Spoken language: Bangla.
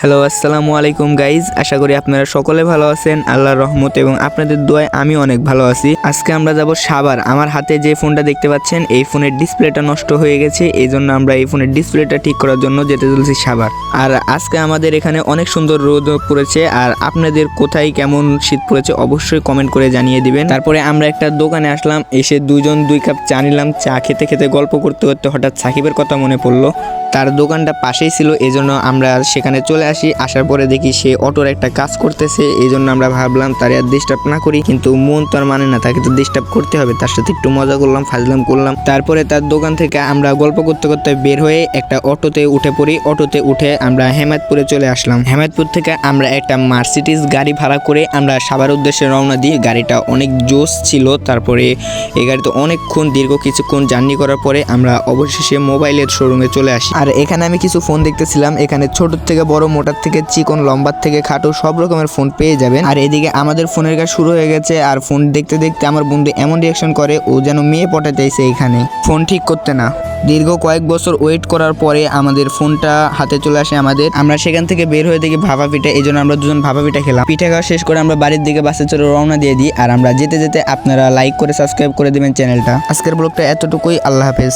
হ্যালো আসসালামু আলাইকুম গাইজ, আশা করি আপনারা সকলে ভালো আছেন। আল্লাহর রহমত এবং আপনাদের দোয়ায় আমি অনেক ভালো আছি। আজকে আমরা যাব সাভার। আমার হাতে যে ফোনটা দেখতে পাচ্ছেন, এই ফোনের ডিসপ্লেটা নষ্ট হয়ে গেছে, এই জন্য আমরা এই ফোনের ডিসপ্লেটা ঠিক করার জন্য যেতে চলছি সাভার। আর আজকে আমাদের এখানে অনেক সুন্দর রোদ পড়েছে। আর আপনাদের কোথায় কেমন শীত পড়েছে অবশ্যই কমেন্ট করে জানিয়ে দিবেন। তারপরে আমরা একটা দোকানে আসলাম, এসে দুইজন 2 কাপ চা নিলাম। চা খেতে খেতে গল্প করতে করতে হঠাৎ সাকিবের কথা মনে পড়লো। তার দোকানটা পাশেই ছিল, এই জন্য আমরা সেখানে চলে আসি। আসার পরে দেখি সে অটোর একটা কাজ করতেছে, এই জন্য আমরা ভাবলাম তার আর ডিস্টার্ব না করি, কিন্তু মন তো আর মানে না, তাকে তো ডিস্টার্ব করতে হবে। তার সাথে একটু মজা করলাম, ফাজলাম করলাম। তারপরে তার দোকান থেকে আমরা গল্প করতে করতে বের হয়ে একটা অটোতে উঠে পড়ি। অটোতে উঠে আমরা হেমায়তপুরে চলে আসলাম। হেমায়তপুর থেকে আমরা একটা মার্সিডিজ গাড়ি ভাড়া করে আমরা সাভার উদ্দেশ্যে রওনা দিই। গাড়িটা অনেক জোস ছিল। তারপরে এই গাড়িতে অনেকক্ষণ দীর্ঘ কিছুক্ষণ জার্নি করার পরে আমরা অবশেষে মোবাইলের শোরুমে চলে আসি। আর এখানে আমি কিছু ফোন দেখতেছিলাম। এখানে ছোট থেকে বড়, মোটার থেকে চিকন, লম্বার থেকে খাটো সব রকমের ফোন পেয়ে যাবেন। আর এদিকে আমাদের ফোনের কাজ শুরু হয়ে গেছে। আর ফোন দেখতে দেখতে আমার বন্ধু এমন রিয়াকশন করে, ও যেন মেয়ে পটাইতেছে এখানে ফোন ঠিক করতে না। দীর্ঘ কয়েক বছর ওয়েট করার পরে আমাদের ফোনটা হাতে চলে আসে আমাদের। আমরা সেখান থেকে বের হয়ে দেখি ভাপা পিঠা, এই জন্য আমরা দুজন ভাপা পিঠা খেলাম। পিঠা খাওয়া শেষ করে আমরা বাড়ির দিকে বাসে চড়ে রওনা দিয়ে দিই। আর আমরা যেতে যেতে আপনারা লাইক করে সাবস্ক্রাইব করে দেবেন চ্যানেলটা। আজকের ব্লগটা এতটুকুই, আল্লাহ হাফেজ।